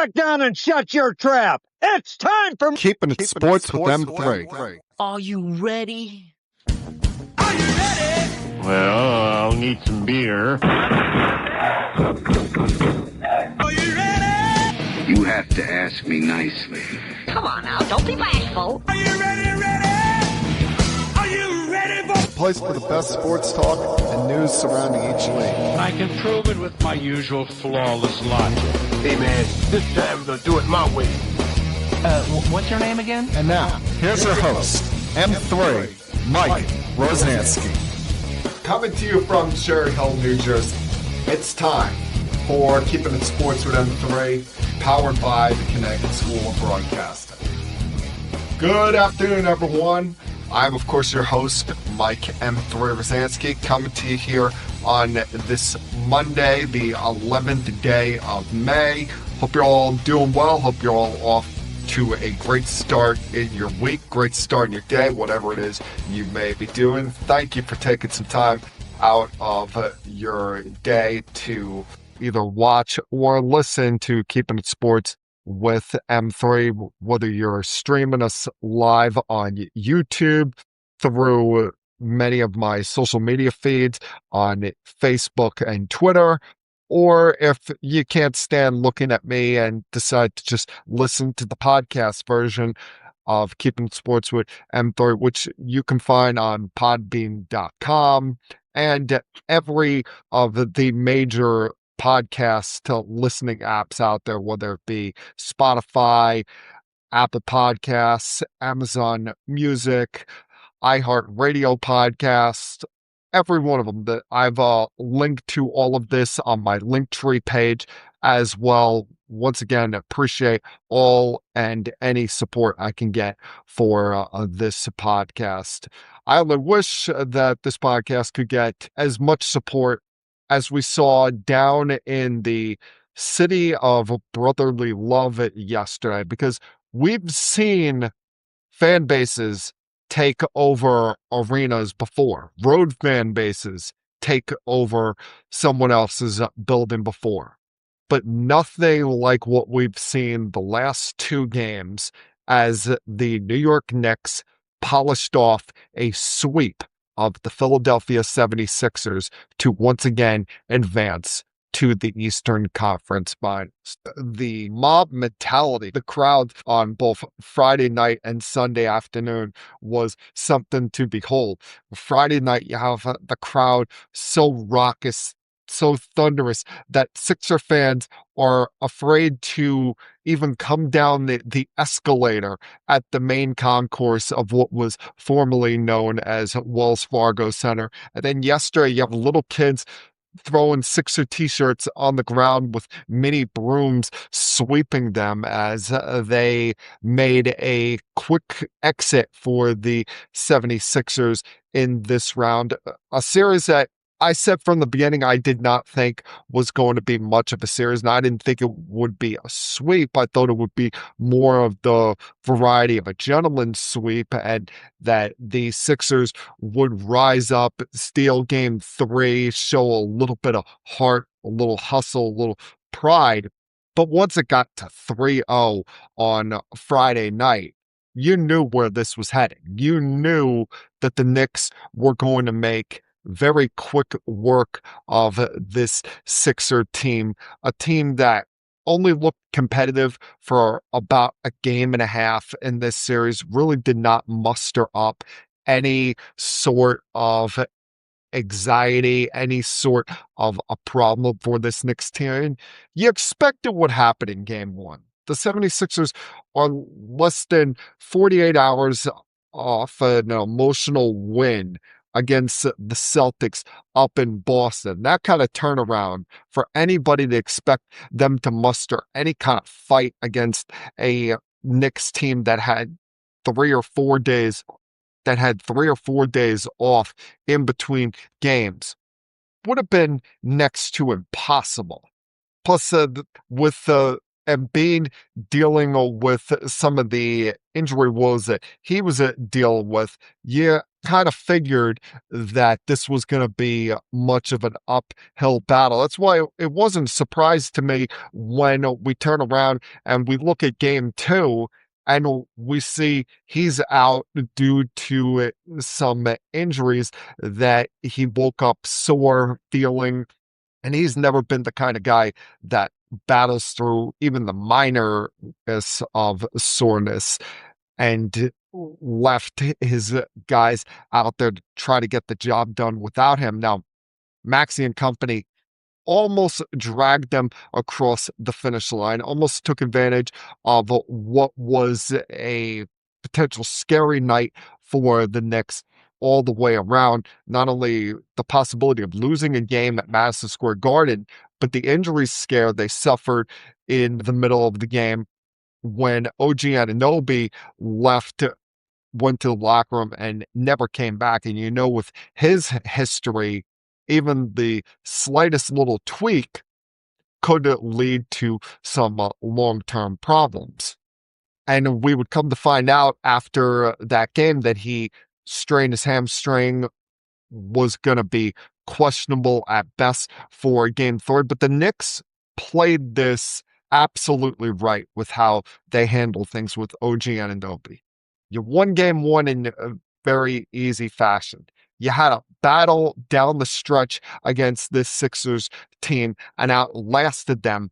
back down and shut your trap. It's time for Keeping It Sports with M3. Are you ready? Are you ready? Well, I'll need some beer. Are you ready? You have to ask me nicely. Come on now, don't be bashful. Are you ready? Are you ready for The place for the best sports talk and news surrounding each league. I can prove it with my usual flawless logic. Hey man, this time we're gonna do it my way. What's your name again? And now, here's your host, M3, Mike Rosansky. Coming to you from Cherry Hill, New Jersey. It's time for Keeping It Sports with M3, powered by the Connecticut School of Broadcasting. Good afternoon, everyone. I'm, of course, your host, Mike M3 Rosansky, coming to you here on this Monday, the 11th day of May. Hope you're all doing well. Hope you're all off to a great start in your week, great start in your day, whatever it is you may be doing. Thank you for taking some time out of your day to either watch or listen to Keeping It Sports with M3, whether you're streaming us live on YouTube, through many of my social media feeds on Facebook and Twitter, or if you can't stand looking at me and decide to just listen to the podcast version of Keeping Sports with M3, which you can find on Podbean.com and every of the major podcast listening apps out there, whether it be Spotify, Apple Podcasts, Amazon Music, iHeartRadio Podcast, every one of them. That I've linked to all of this on my Linktree page as well. Once again, appreciate all and any support I can get for this podcast. I only wish that this podcast could get as much support as we saw down in the city of brotherly love yesterday, because we've seen fan bases take over arenas before, road fan bases take over someone else's building before, but nothing like what we've seen the last two games as the New York Knicks polished off a sweep of the Philadelphia 76ers to once again advance to the Eastern Conference Finals. The mob mentality, the crowd on both Friday night and Sunday afternoon was something to behold. Friday night, you have the crowd so raucous, so thunderous that Sixer fans are afraid to even come down the escalator at the main concourse of what was formerly known as Wells Fargo Center. And then yesterday, you have little kids throwing Sixer t-shirts on the ground with mini brooms, sweeping them as they made a quick exit for the 76ers in this round. A series that I said from the beginning I did not think was going to be much of a series, and I didn't think it would be a sweep. I thought it would be more of the variety of a gentleman's sweep, and that the Sixers would rise up, steal game three, show a little bit of heart, a little hustle, a little pride. But once it got to 3-0 on Friday night, you knew where this was heading. You knew that the Knicks were going to make very quick work of this Sixer team, a team that only looked competitive for about a game and a half in this series, really did not muster up any sort of anxiety, any sort of a problem for this Knicks team. You expected what happened in game one. The 76ers are less than 48 hours off an emotional win against the Celtics up in Boston. That kind of turnaround, for anybody to expect them to muster any kind of fight against a Knicks team that had 3 or 4 days off in between games, would have been next to impossible. Plus, with Embiid dealing with some of the injury woes that he was dealing with, you kind of figured that this was going to be much of an uphill battle. That's why it wasn't a surprise to me when we turn around and we look at game 2 and we see he's out due to some injuries that he woke up sore feeling. And he's never been the kind of guy that battles through even the minorness of soreness and left his guys out there to try to get the job done without him. Now, Maxey and company almost dragged them across the finish line, almost took advantage of what was a potential scary night for the Knicks all the way around. Not only the possibility of losing a game at Madison Square Garden, but the injury scare they suffered in the middle of the game when OG Anunoby went to the locker room and never came back. And with his history, even the slightest little tweak could lead to some long-term problems. And we would come to find out after that game that he strained his hamstring, was going to be questionable at best for game 3. But the Knicks played this absolutely right with how they handled things with OG Anunoby. You won game 1 in a very easy fashion. You had a battle down the stretch against this Sixers team and outlasted them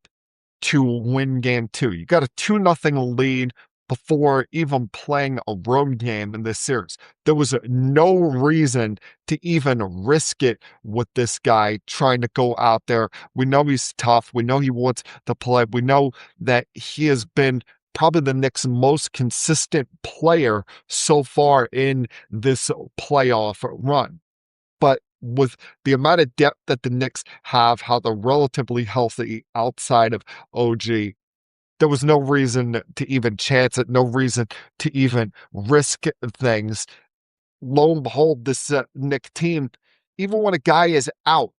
to win game 2. You got a 2-0 lead before even playing a road game in this series. There was no reason to even risk it with this guy trying to go out there. We know he's tough. We know he wants to play. We know that he has been probably the Knicks' most consistent player so far in this playoff run. But with the amount of depth that the Knicks have, how they're relatively healthy outside of OG, there was no reason to even chance it, no reason to even risk things. Lo and behold, this Knicks team, even when a guy is out,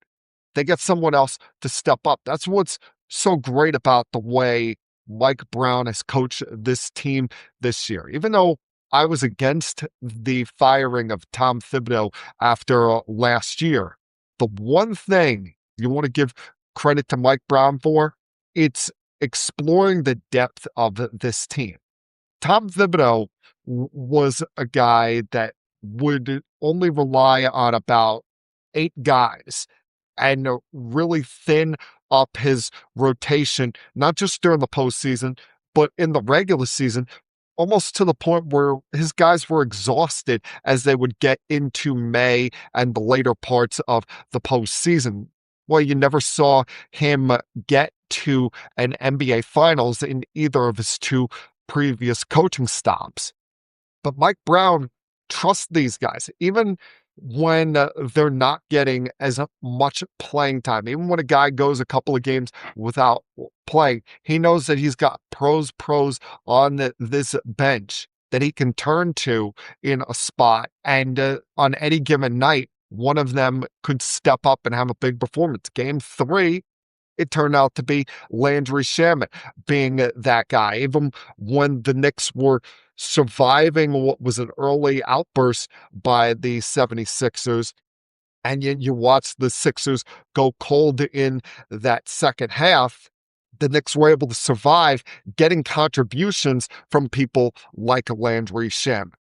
they get someone else to step up. That's what's so great about the way Mike Brown has coached this team this year. Even though I was against the firing of Tom Thibodeau after last year, the one thing you want to give credit to Mike Brown for, it's exploring the depth of this team. Tom Thibodeau was a guy that would only rely on about 8 guys and really thin up his rotation, not just during the postseason, but in the regular season, almost to the point where his guys were exhausted as they would get into May and the later parts of the postseason. Well, you never saw him get to an NBA Finals in either of his 2 previous coaching stops. But Mike Brown trusts these guys, even when they're not getting as much playing time. Even when a guy goes a couple of games without playing, he knows that he's got pros on this bench that he can turn to in a spot. And on any given night, one of them could step up and have a big performance. Game 3, it turned out to be Landry Shamet being that guy. Even when the Knicks were surviving what was an early outburst by the 76ers, and you watch the Sixers go cold in that second half, the Knicks were able to survive getting contributions from people like Landry Shamet.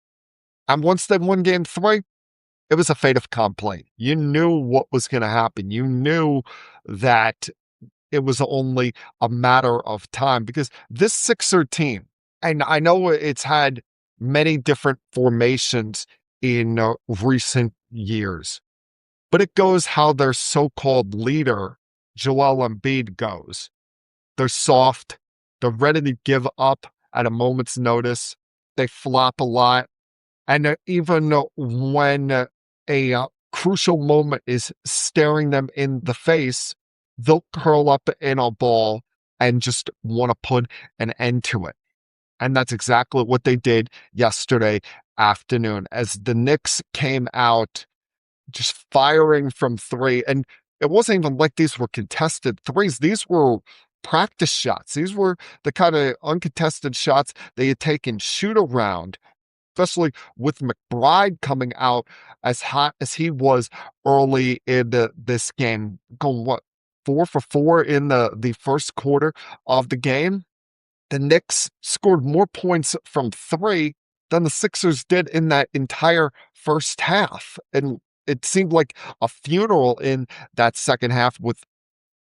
And once they won game 3, it was a fait accompli. You knew what was going to happen. You knew that it was only a matter of time, because this Sixer team, and I know it's had many different formations in recent years, but it goes how their so-called leader, Joel Embiid, goes. They're soft. They're ready to give up at a moment's notice. They flop a lot. And even when a crucial moment is staring them in the face, they'll curl up in a ball and just want to put an end to it. And that's exactly what they did yesterday afternoon as the Knicks came out just firing from 3. And it wasn't even like these were contested threes. These were practice shots. These were the kind of uncontested shots they had taken shoot around, especially with McBride coming out as hot as he was early in this game, going 4 for 4 in the first quarter of the game. The Knicks scored more points from three than the Sixers did in that entire first half. And it seemed like a funeral in that second half with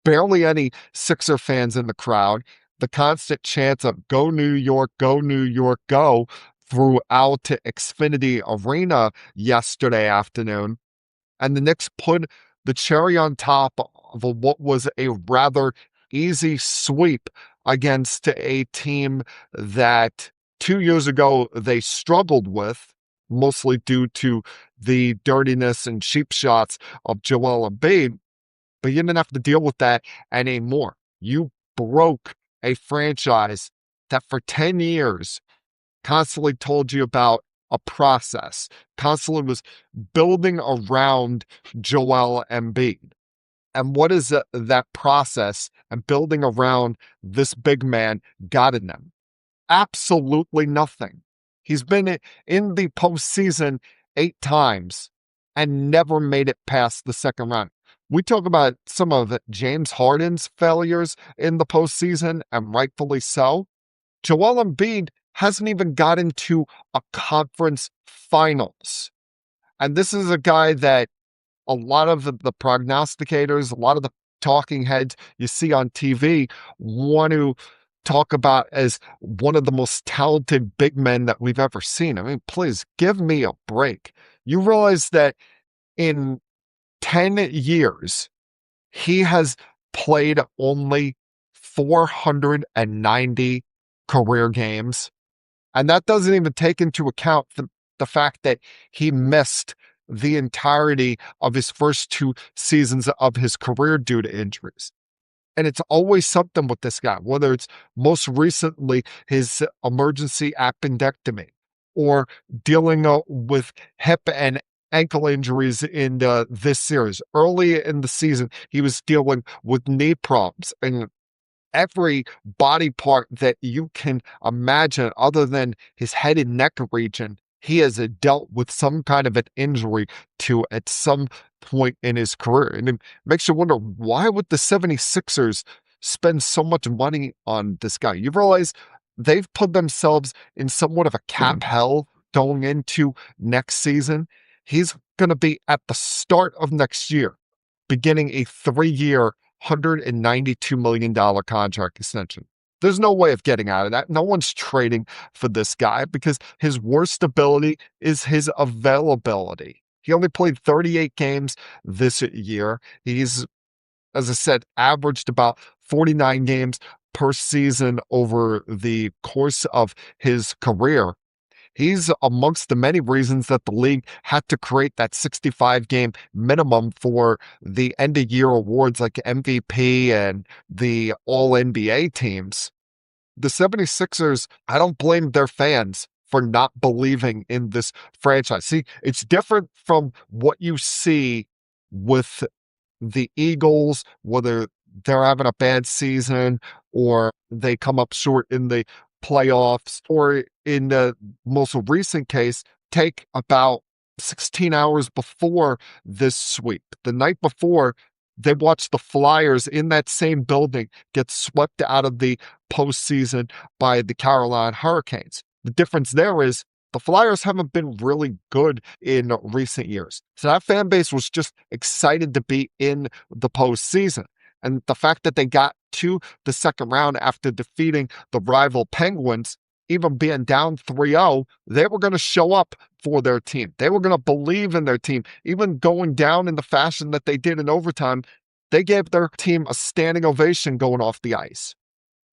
barely any Sixer fans in the crowd. The constant chants of "Go New York, go New York, go" throughout Xfinity Arena yesterday afternoon. And the Knicks put the cherry on top of what was a rather easy sweep against a team that 2 years ago they struggled with, mostly due to the dirtiness and cheap shots of Joel Embiid. But you didn't have to deal with that anymore. You broke a franchise that for 10 years constantly told you about a process, constantly was building around Joel Embiid. And what is that process and building around this big man got in them? Absolutely nothing. He's been in the postseason 8 times and never made it past the second round. We talk about some of James Harden's failures in the postseason, and rightfully so. Joel Embiid hasn't even gotten to a conference finals. And this is a guy that a lot of the prognosticators, a lot of the talking heads you see on TV want to talk about as one of the most talented big men that we've ever seen. I mean, please give me a break. You realize that in 10 years, he has played only 490 career games. And that doesn't even take into account the fact that he missed the entirety of his first 2 seasons of his career due to injuries. And it's always something with this guy, whether it's most recently his emergency appendectomy or dealing with hip and ankle injuries in this series. Early in the season, he was dealing with knee problems, and every body part that you can imagine other than his head and neck region, he has dealt with some kind of an injury to at some point in his career. And it makes you wonder, why would the 76ers spend so much money on this guy? You realize they've put themselves in somewhat of a cap hell going into next season. He's going to be at the start of next year, beginning a 3-year, $192 million contract extension. There's no way of getting out of that. No one's trading for this guy because his worst ability is his availability. He only played 38 games this year. He's, as I said, averaged about 49 games per season over the course of his career. He's amongst the many reasons that the league had to create that 65-game minimum for the end-of-year awards like MVP and the All-NBA teams. The 76ers, I don't blame their fans for not believing in this franchise. See, it's different from what you see with the Eagles, whether they're having a bad season or they come up short in the playoffs, or in the most recent case, take about 16 hours before this sweep. The night before, they watched the Flyers in that same building get swept out of the postseason by the Carolina Hurricanes. The difference there is the Flyers haven't been really good in recent years. So that fan base was just excited to be in the postseason. And the fact that they got to the second round after defeating the rival Penguins, even being down 3-0, they were going to show up for their team. They were going to believe in their team. Even going down in the fashion that they did in overtime, they gave their team a standing ovation going off the ice.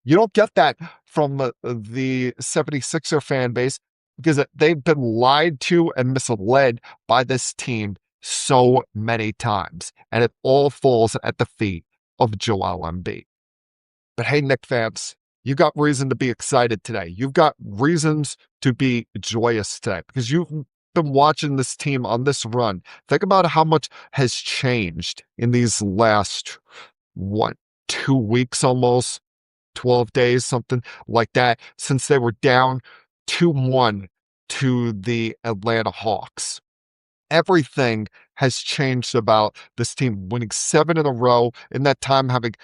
You don't get that from the 76er fan base because they've been lied to and misled by this team so many times. And it all falls at the feet of Joel Embiid. But hey, Knicks fans, you got reason to be excited today. You've got reasons to be joyous today because you've been watching this team on this run. Think about how much has changed in these last, 2 weeks almost. 12 days, something like that, since they were down 2-1 to the Atlanta Hawks. Everything has changed about this team winning 7 in a row, in that time having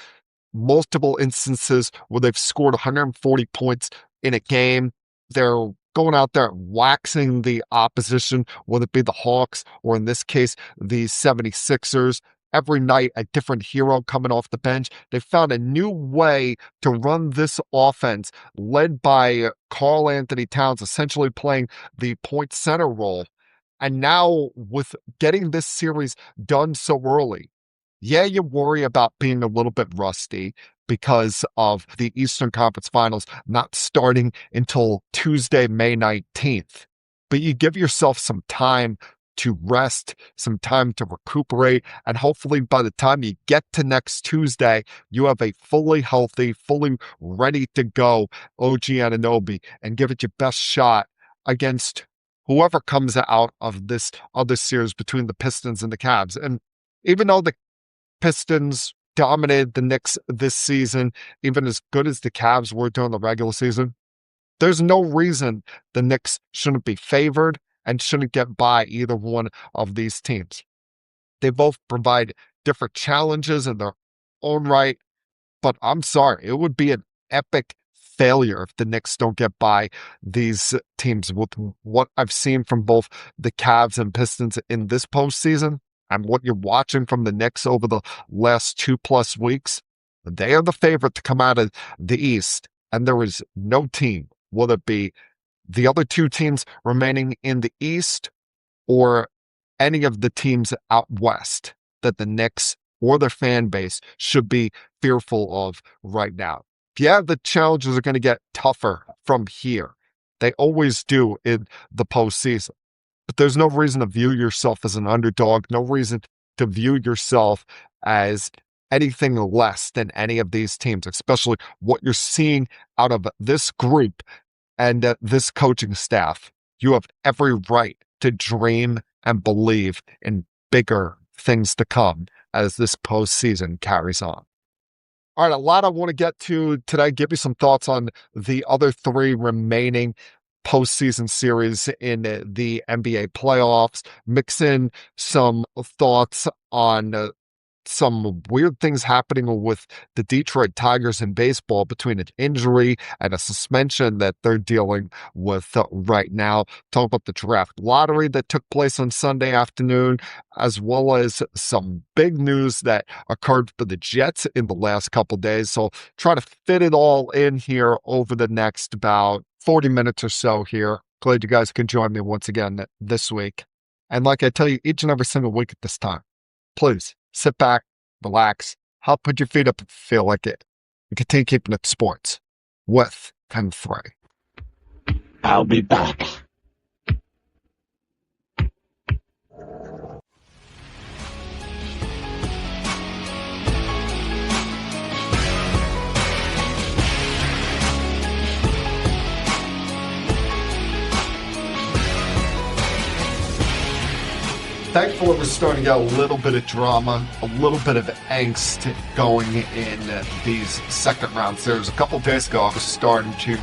multiple instances where they've scored 140 points in a game. They're going out there waxing the opposition, whether it be the Hawks or in this case, the 76ers. Every night, a different hero coming off the bench. They found a new way to run this offense led by Karl Anthony Towns, essentially playing the point center role. And now with getting this series done so early, yeah, you worry about being a little bit rusty because of the Eastern Conference Finals not starting until Tuesday, May 19th. But you give yourself some time to rest, some time to recuperate, and hopefully by the time you get to next Tuesday, you have a fully healthy, fully ready to go OG Anunoby and give it your best shot against whoever comes out of this other series between the Pistons and the Cavs. And even though the Pistons dominated the Knicks this season, even as good as the Cavs were during the regular season, there's no reason the Knicks shouldn't be favored and shouldn't get by either one of these teams. They both provide different challenges in their own right, but I'm sorry, it would be an epic failure if the Knicks don't get by these teams. With what I've seen from both the Cavs and Pistons in this postseason and what you're watching from the Knicks over the last 2+ weeks, they are the favorite to come out of the East, and there is no team, whether it be the other two teams remaining in the East or any of the teams out West, that the Knicks or their fan base should be fearful of right now. Yeah, the challenges are going to get tougher from here. They always do in the postseason. But there's no reason to view yourself as an underdog, no reason to view yourself as anything less than any of these teams, especially what you're seeing out of this group and this coaching staff. You have every right to dream and believe in bigger things to come as this postseason carries on. All right, a lot I want to get to today. Give you some thoughts on the other 3 remaining postseason series in the NBA playoffs. Mix in some thoughts on some weird things happening with the Detroit Tigers in baseball, between an injury and a suspension that they're dealing with right now. Talk about the draft lottery that took place on Sunday afternoon, as well as some big news that occurred for the Jets in the last couple days. So try to fit it all in here over the next about 40 minutes or so here. Glad you guys can join me once again this week. And like I tell you each and every single week at this time, please sit back, relax, help put your feet up if you feel like it, and continue keeping it sports with M3. I'll be back. Thankfully, we're starting to get a little bit of drama, a little bit of angst going in these second round series. A couple days ago, I was starting to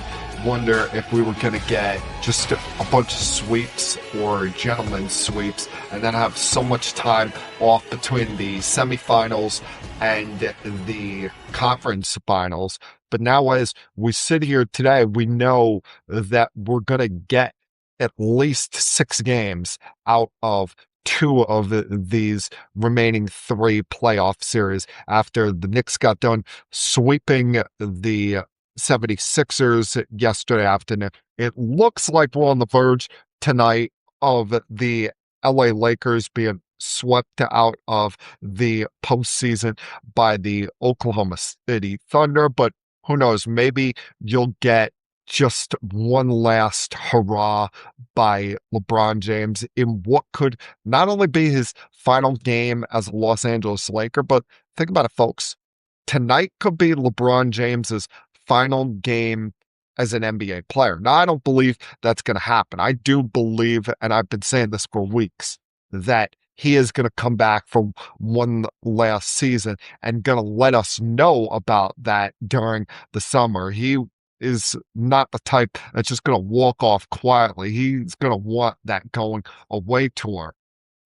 wonder if we were going to get just a bunch of sweeps or gentlemen's sweeps and then have so much time off between the semifinals and the conference finals. But now as we sit here today, we know that we're going to get at least 6 games out of 2 of these remaining 3 playoff series after the Knicks got done sweeping the 76ers yesterday afternoon. It looks like we're on the verge tonight of the LA Lakers being swept out of the postseason by the Oklahoma City Thunder, but who knows, maybe you'll get just one last hurrah by LeBron James in what could not only be his final game as a Los Angeles Laker, but think about it, folks. Tonight could be LeBron James's final game as an NBA player. Now, I don't believe that's going to happen. I do believe, and I've been saying this for weeks, that he is going to come back for one last season and going to let us know about that during the summer. He is not the type that's just going to walk off quietly. He's going to want that going away tour.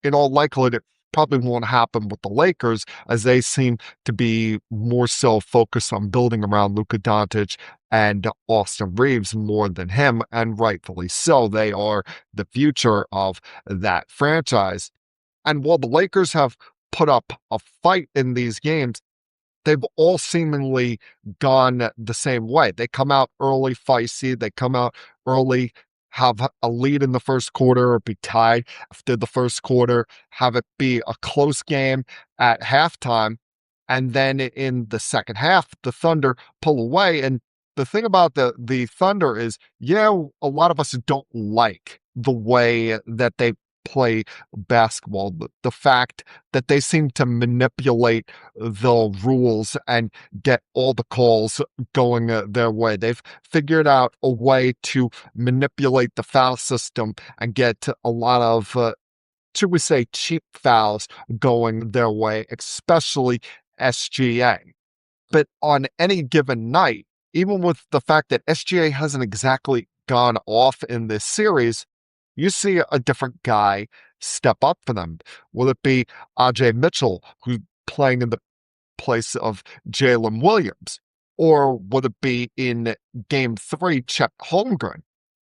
In all likelihood, it probably won't happen with the Lakers, as they seem to be more so focused on building around Luka Doncic and Austin Reeves more than him, and rightfully so. They are the future of that franchise. And while the Lakers have put up a fight in these games, they've all seemingly gone the same way. They come out early, feisty. They come out early, have a lead in the first quarter or be tied after the first quarter, have it be a close game at halftime. And then in the second half, the Thunder pull away. And the thing about the Thunder is, a lot of us don't like the way that they play basketball. The fact that they seem to manipulate the rules and get all the calls going their way. They've figured out a way to manipulate the foul system and get a lot of, should we say, cheap fouls going their way, especially SGA. But on any given night, even with the fact that SGA hasn't exactly gone off in this series, you see a different guy step up for them. Will it be AJ Mitchell, who's playing in the place of Jalen Williams? Or would it be in Game 3, Chet Holmgren?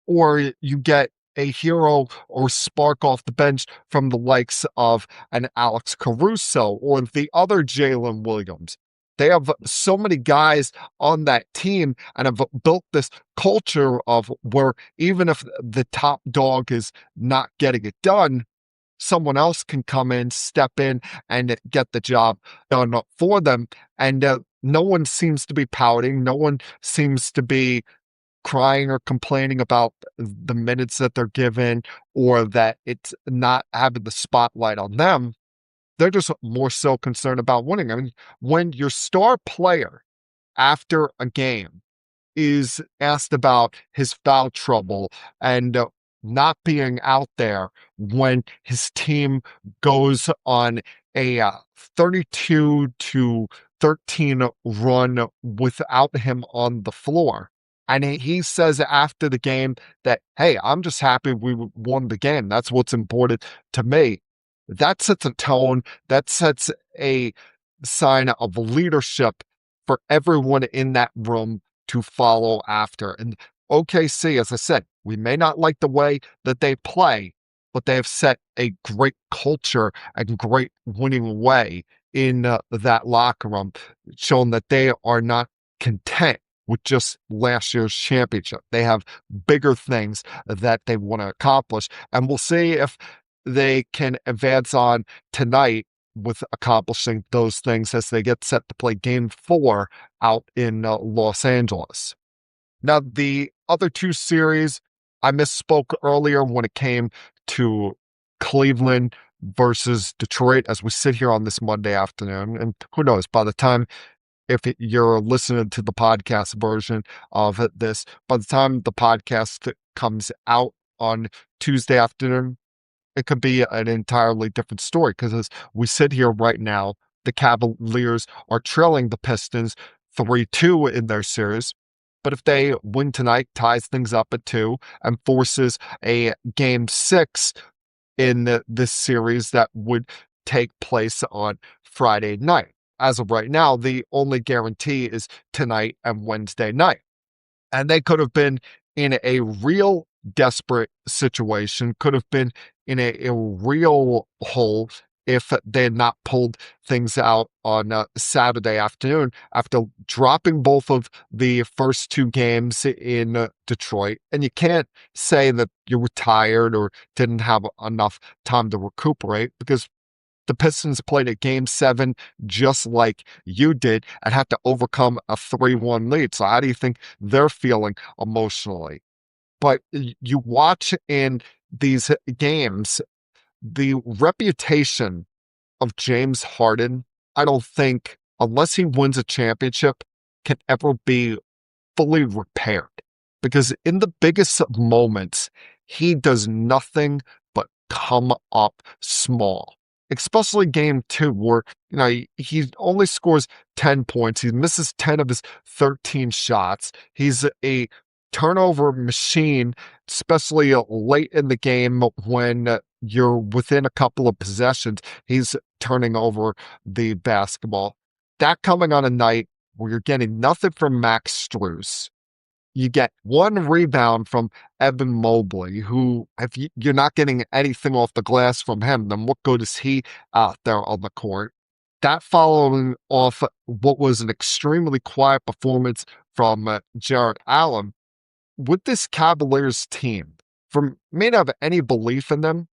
Or you get a hero or spark off the bench from the likes of an Alex Caruso or the other Jalen Williams. They have so many guys on that team and have built this culture of where even if the top dog is not getting it done, someone else can come in, step in, and get the job done for them. And no one seems to be pouting. No one seems to be crying or complaining about the minutes that they're given or that it's not having the spotlight on them. They're just more so concerned about winning. I mean, when your star player after a game is asked about his foul trouble and not being out there when his team goes on a 32-13 run without him on the floor, and he says after the game that, hey, I'm just happy we won the game. That's what's important to me. That sets a tone, that sets a sign of leadership for everyone in that room to follow after. And OKC, as I said, we may not like the way that they play, but they have set a great culture and great winning way in that locker room, showing that they are not content with just last year's championship. They have bigger things that they want to accomplish. And we'll see if they can advance on tonight with accomplishing those things as they get set to play Game 4 out in Los Angeles. Now, the other two series, I misspoke earlier when it came to Cleveland versus Detroit as we sit here on this Monday afternoon. And who knows, by the time, if you're listening to the podcast version of this, by the time the podcast comes out on Tuesday afternoon, it could be an entirely different story, because as we sit here right now, the Cavaliers are trailing the Pistons 3-2 in their series. But if they win tonight, ties things up at 2 and forces a Game 6 in this series that would take place on Friday night. As of right now, the only guarantee is tonight and Wednesday night. And they could have been in a real desperate situation, could have been in a real hole if they had not pulled things out on Saturday afternoon after dropping both of the first two games in Detroit. And you can't say that you were tired or didn't have enough time to recuperate, because the Pistons played a Game 7 just like you did and had to overcome a 3-1 lead. So how do you think they're feeling emotionally? But you watch in these games, the reputation of James Harden, I don't think, unless he wins a championship, can ever be fully repaired. Because in the biggest moments, he does nothing but come up small. especially game 2, where he only scores 10 points. He misses 10 of his 13 shots. He's a turnover machine, especially late in the game when you're within a couple of possessions. He's turning over the basketball. That coming on a night where you're getting nothing from Max Strus. You get 1 rebound from Evan Mobley, who, if you're not getting anything off the glass from him, then what good is he out there on the court? That following off what was an extremely quiet performance from Jarrett Allen. With this Cavaliers team, for me to have any belief in them,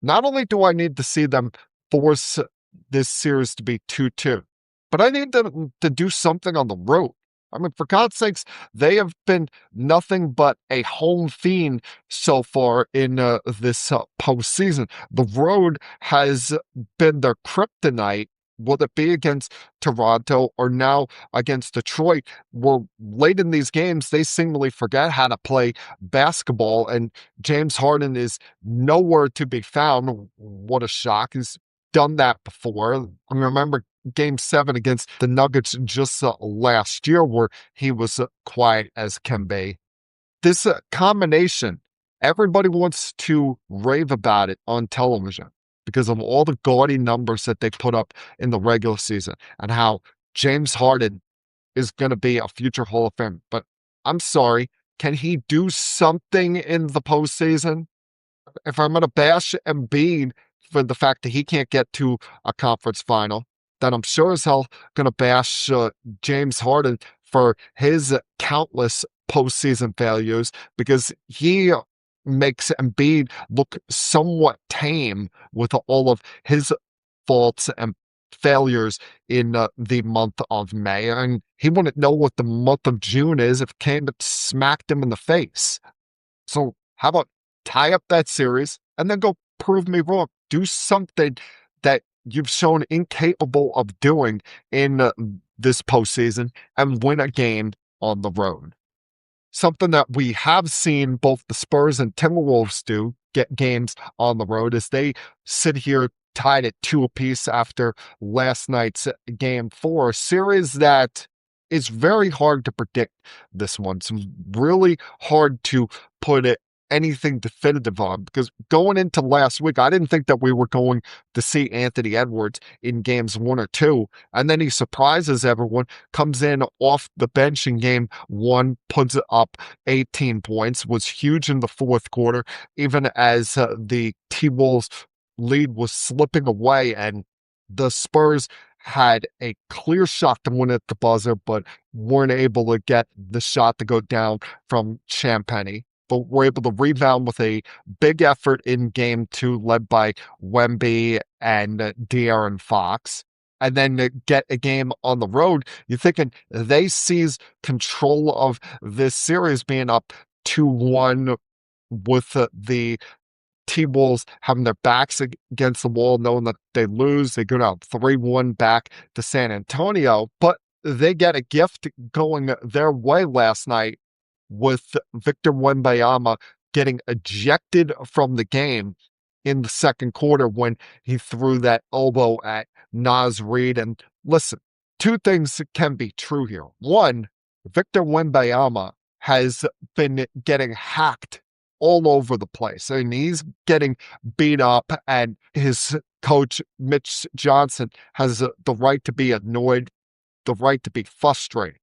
not only do I need to see them force this series to be 2-2, but I need them to do something on the road. I mean, for God's sakes, they have been nothing but a home fiend so far in this postseason. The road has been their kryptonite, whether it be against Toronto or now against Detroit, where late in these games, they seemingly forget how to play basketball, and James Harden is nowhere to be found. What a shock. He's done that before. I remember Game 7 against the Nuggets just last year, where he was quiet as can be. This combination, everybody wants to rave about it on television because of all the gaudy numbers that they put up in the regular season and how James Harden is going to be a future Hall of Fame. But I'm sorry, can he do something in the postseason? If I'm going to bash Embiid for the fact that he can't get to a conference final, then I'm sure as hell going to bash James Harden for his countless postseason failures, because he makes Embiid look somewhat tame with all of his faults and failures in the month of May. And he wouldn't know what the month of June is if it came and smacked him in the face. So how about tie up that series and then go prove me wrong? Do something that you've shown incapable of doing in this postseason and win a game on the road. Something that we have seen both the Spurs and Timberwolves do, get games on the road, as they sit here tied at 2 apiece after last night's Game 4. A series that is very hard to predict this one. It's really hard to put anything definitive on, because going into last week, I didn't think that we were going to see Anthony Edwards in games 1 or 2, and then he surprises everyone, comes in off the bench in game 1, puts up 18 points, was huge in the fourth quarter, even as the T-Wolves lead was slipping away, and the Spurs had a clear shot to win at the buzzer, but weren't able to get the shot to go down from Champagny. But were able to rebound with a big effort in game 2, led by Wemby and De'Aaron Fox, and then get a game on the road. You're thinking they seize control of this series, being up 2-1 with the T-Wolves having their backs against the wall, knowing that they lose. They go down 3-1 back to San Antonio, but they get a gift going their way last night, with Victor Wembanyama getting ejected from the game in the second quarter when he threw that elbow at Naz Reid. And listen, 2 things can be true here. One, Victor Wembanyama has been getting hacked all over the place. I mean, he's getting beat up, and his coach, Mitch Johnson, has the right to be annoyed, the right to be frustrated.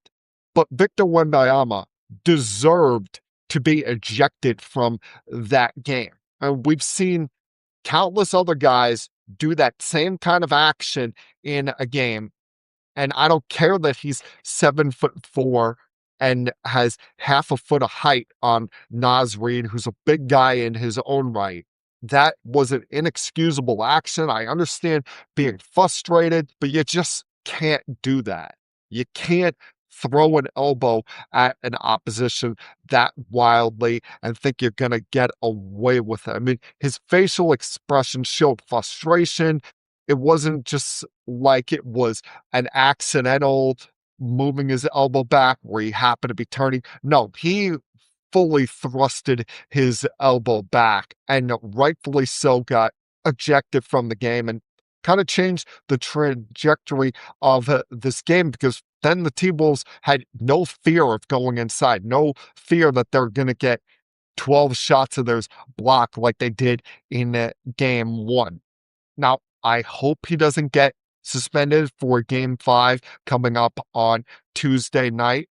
But Victor Wembanyama deserved to be ejected from that game. And we've seen countless other guys do that same kind of action in a game. And I don't care that he's 7'4" and has half a foot of height on Naz Reid, who's a big guy in his own right. That was an inexcusable action. I understand being frustrated, but you just can't do that. You can't throw an elbow at an opposition that wildly and think you're going to get away with it. I mean, his facial expression showed frustration. It wasn't just like it was an accidental moving his elbow back where he happened to be turning. No, he fully thrusted his elbow back, and rightfully so got ejected from the game. And kind of changed the trajectory of this game, because then the T-Wolves had no fear of going inside, no fear that they're going to get 12 shots of theirs blocked like they did in game 1. Now, I hope he doesn't get suspended for game 5 coming up on Tuesday night.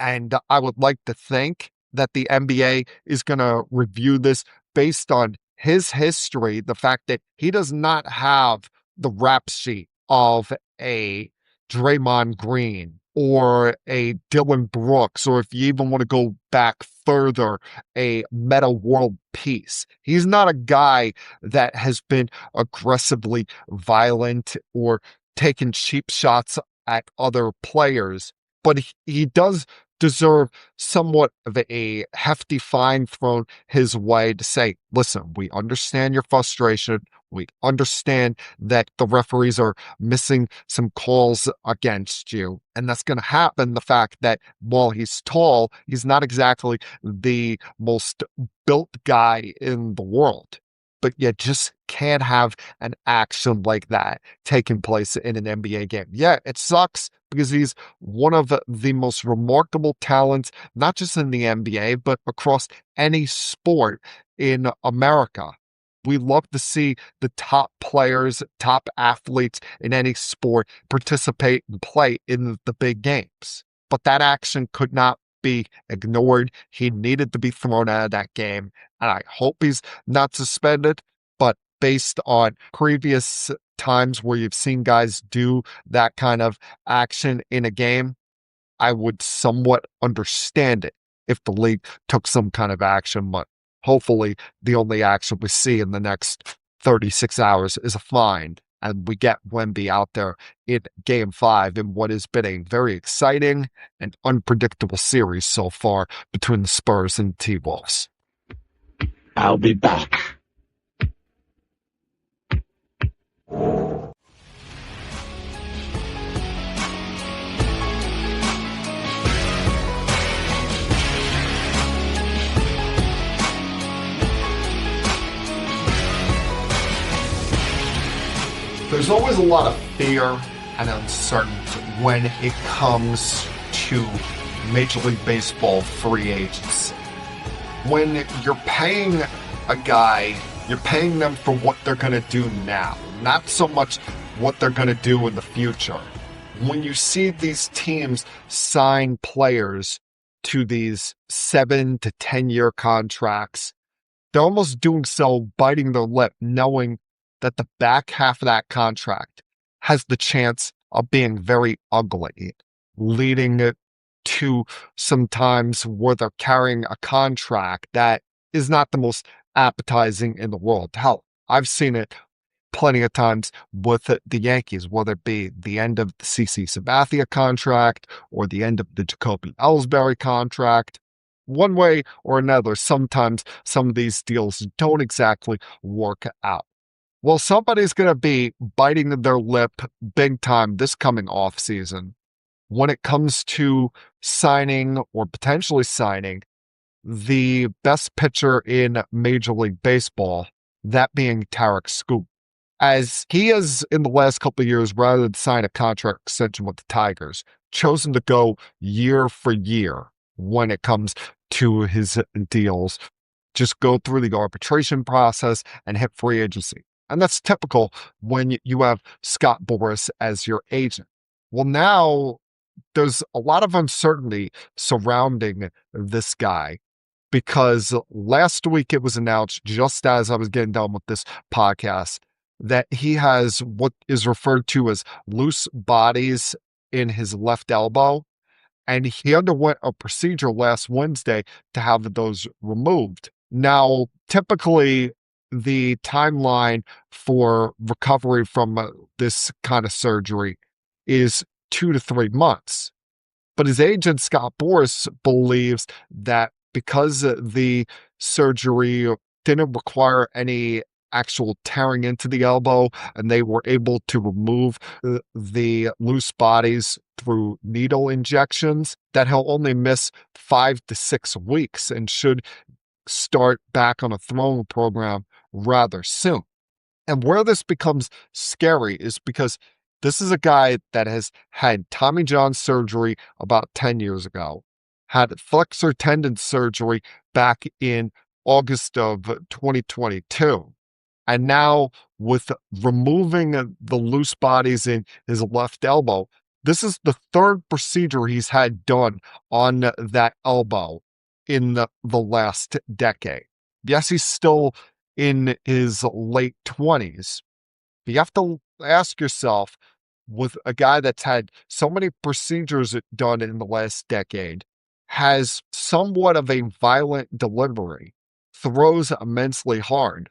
And I would like to think that the NBA is going to review this based on his history, the fact that he does not have the rap sheet of a Draymond Green or a Dylan Brooks, or if you even want to go back further, a Meta World Peace. He's not a guy that has been aggressively violent or taking cheap shots at other players, but he does deserve somewhat of a hefty fine thrown his way to say, listen, we understand your frustration. We understand that the referees are missing some calls against you. And that's going to happen. The fact that while he's tall, he's not exactly the most built guy in the world. But you just can't have an action like that taking place in an NBA game. Yeah, it sucks because he's one of the most remarkable talents, not just in the NBA, but across any sport in America. We love to see the top players, top athletes in any sport participate and play in the big games. But that action could not be ignored. He needed to be thrown out of that game. And I hope he's not suspended, but based on previous times where you've seen guys do that kind of action in a game, I would somewhat understand it if the league took some kind of action, but hopefully the only action we see in the next 36 hours is a fine, and we get Wemby out there in Game 5 in what has been a very exciting and unpredictable series so far between the Spurs and T-Wolves. I'll be back. There's always a lot of fear and uncertainty when it comes to Major League Baseball free agency. When you're paying a guy, you're paying them for what they're going to do now, not so much what they're going to do in the future. When you see these teams sign players to these 7 to 10-year contracts, they're almost doing so biting their lip, knowing that the back half of that contract has the chance of being very ugly, leading it to some times where they're carrying a contract that is not the most appetizing in the world. Hell, I've seen it plenty of times with the Yankees, whether it be the end of the CC Sabathia contract or the end of the Jacoby Ellsbury contract. One way or another, sometimes some of these deals don't exactly work out. Well, somebody's going to be biting their lip big time this coming off season when it comes to signing or potentially signing the best pitcher in Major League Baseball, that being Tarik Skubal. As he has, in the last couple of years, rather than sign a contract extension with the Tigers, chosen to go year for year when it comes to his deals, just go through the arbitration process and hit free agency. And that's typical when you have Scott Boras as your agent. Well, now there's a lot of uncertainty surrounding this guy, because last week it was announced, just as I was getting done with this podcast, that he has what is referred to as loose bodies in his left elbow. And he underwent a procedure last Wednesday to have those removed. Now, typically, the timeline for recovery from this kind of surgery is 2 to 3 months. But his agent, Scott Boras, believes that because the surgery didn't require any actual tearing into the elbow and they were able to remove the loose bodies through needle injections, that he'll only miss 5 to 6 weeks and should start back on a throwing program rather soon. And where this becomes scary is because this is a guy that has had Tommy John surgery about 10 years ago, had flexor tendon surgery back in August of 2022. And now, with removing the loose bodies in his left elbow, this is the third procedure he's had done on that elbow in the last decade. Yes, he's still in his late 20s. You have to ask yourself, with a guy that's had so many procedures done in the last decade, has somewhat of a violent delivery, throws immensely hard,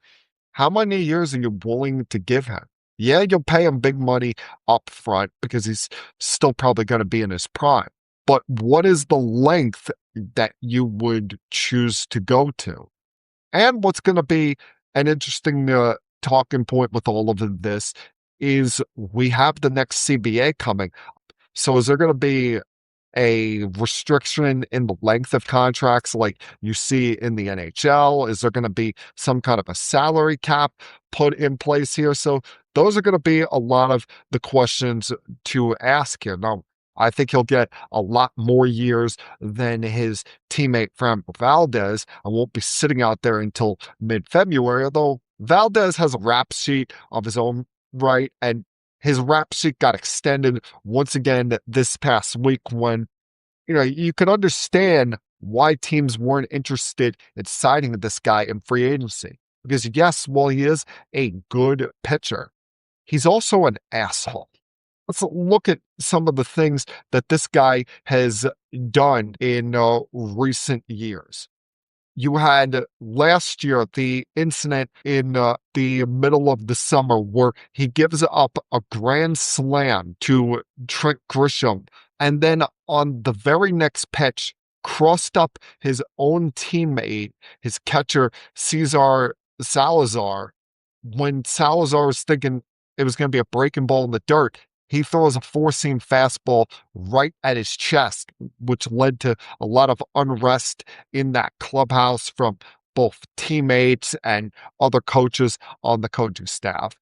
how many years are you willing to give him? Yeah, you'll pay him big money up front because he's still probably going to be in his prime. But what is the length that you would choose to go to? And what's going to be an interesting talking point with all of this is we have the next CBA coming. So is there going to be a restriction in the length of contracts like you see in the NHL? Is there going to be some kind of a salary cap put in place here? So those are going to be a lot of the questions to ask here. Now, I think he'll get a lot more years than his teammate Framber Valdez. I won't be sitting out there until mid-February, although Valdez has a rap sheet of his own right, and his rap sheet got extended once again this past week when, you can understand why teams weren't interested in signing this guy in free agency. Because yes, while he is a good pitcher, he's also an asshole. Let's look at some of the things that this guy has done in recent years. You had last year the incident in the middle of the summer where he gives up a grand slam to Trent Grisham, and then on the very next pitch, crossed up his own teammate, his catcher, Cesar Salazar. When Salazar was thinking it was going to be a breaking ball in the dirt, he throws a four-seam fastball right at his chest, which led to a lot of unrest in that clubhouse from both teammates and other coaches on the coaching staff.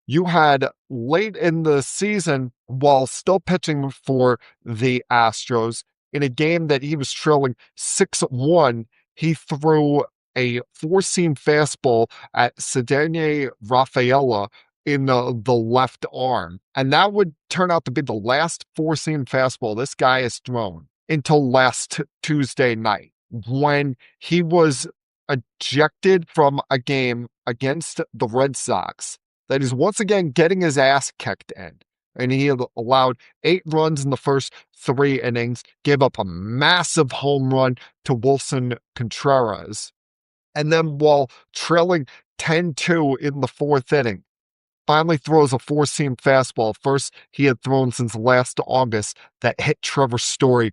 You had late in the season, while still pitching for the Astros, in a game that he was trailing 6-1, he threw a four-seam fastball at Cedric Rafaela in the left arm. And that would turn out to be the last four-seam fastball this guy has thrown until last Tuesday night, when he was ejected from a game against the Red Sox that he's once again getting his ass kicked in. And he allowed 8 runs in the first 3 innings, gave up a massive home run to Wilson Contreras. And then while trailing 10-2 in the 4th inning, finally throws a four-seam fastball, first he had thrown since last August, that hit Trevor Story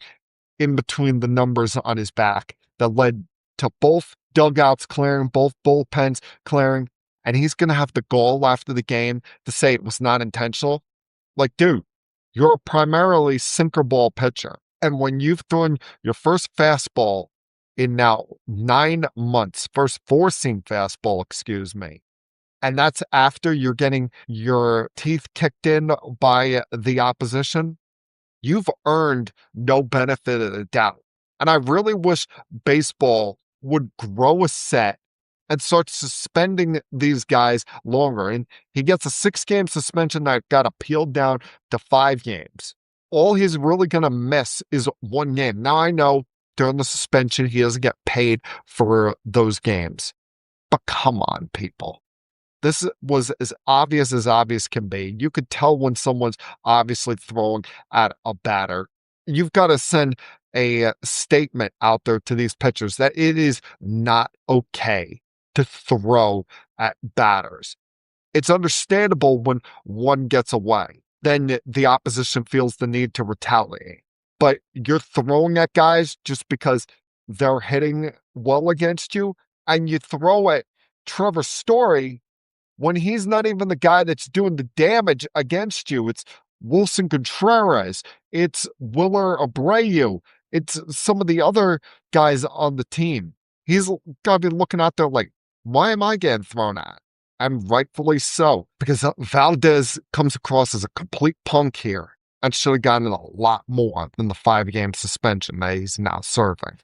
in between the numbers on his back, that led to both dugouts clearing, both bullpens clearing, and he's going to have the gall after the game to say it was not intentional. Like, dude, you're a primarily sinker ball pitcher, and when you've thrown your first fastball in now 9 months, first four-seam fastball, and that's after you're getting your teeth kicked in by the opposition, you've earned no benefit of the doubt. And I really wish baseball would grow a set and start suspending these guys longer. And he gets a 6-game suspension that got appealed down to 5 games. All he's really going to miss is 1 game. Now, I know during the suspension, he doesn't get paid for those games. But come on, people. This was as obvious can be. You could tell when someone's obviously throwing at a batter. You've got to send a statement out there to these pitchers that it is not okay to throw at batters. It's understandable when one gets away. Then the opposition feels the need to retaliate. But you're throwing at guys just because they're hitting well against you, and you throw at Trevor Story when he's not even the guy that's doing the damage against you. It's Wilson Contreras. It's Willer Abreu. It's some of the other guys on the team. He's got to be looking out there like, why am I getting thrown at? and rightfully so, because Valdez comes across as a complete punk here and should have gotten a lot more than the 5-game suspension that he's now serving.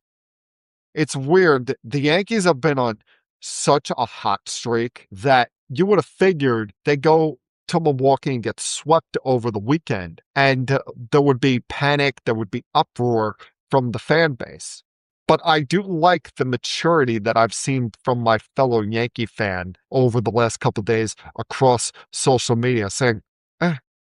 It's weird. The Yankees have been on such a hot streak that you would have figured they go to Milwaukee and get swept over the weekend, and there would be panic, there would be uproar from the fan base. But I do like the maturity that I've seen from my fellow Yankee fan over the last couple of days across social media saying,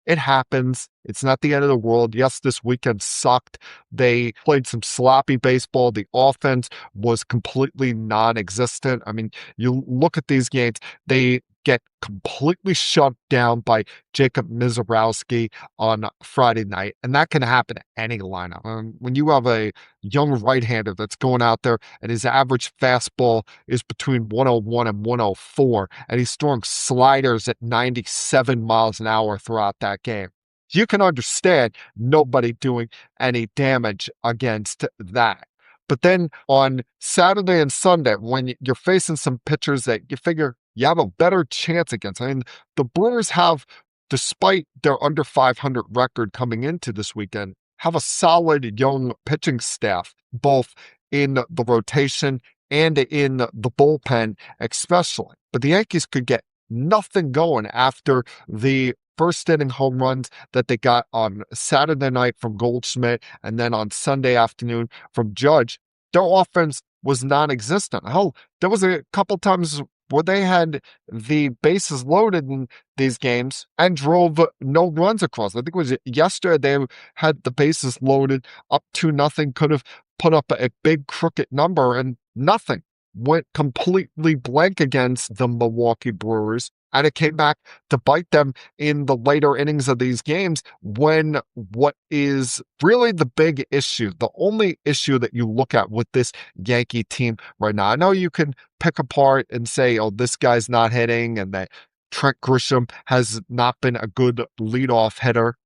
it happens. It's not the end of the world. Yes, this weekend sucked. They played some sloppy baseball. The offense was completely non-existent. I mean, you look at these games, they get completely shut down by Jacob Mizorowski on Friday night, and that can happen to any lineup. When you have a young right-hander that's going out there and his average fastball is between 101 and 104, and he's throwing sliders at 97 miles an hour throughout that game, you can understand nobody doing any damage against that. But then on Saturday and Sunday, when you're facing some pitchers that you figure you have a better chance against, I mean, the Brewers have, despite their under 500 record coming into this weekend, have a solid young pitching staff, both in the rotation and in the bullpen especially. But the Yankees could get nothing going after the first inning home runs that they got on Saturday night from Goldschmidt and then on Sunday afternoon from Judge. Their offense was non-existent. Hell, there was a couple times where they had the bases loaded in these games and drove no runs across. I think it was yesterday they had the bases loaded up 2-0, could have put up a big crooked number and nothing. Went completely blank against the Milwaukee Brewers, and it came back to bite them in the later innings of these games when what is really the big issue, the only issue that you look at with this Yankee team right now. I know you can pick apart and say, oh, this guy's not hitting and that Trent Grisham has not been a good leadoff hitter.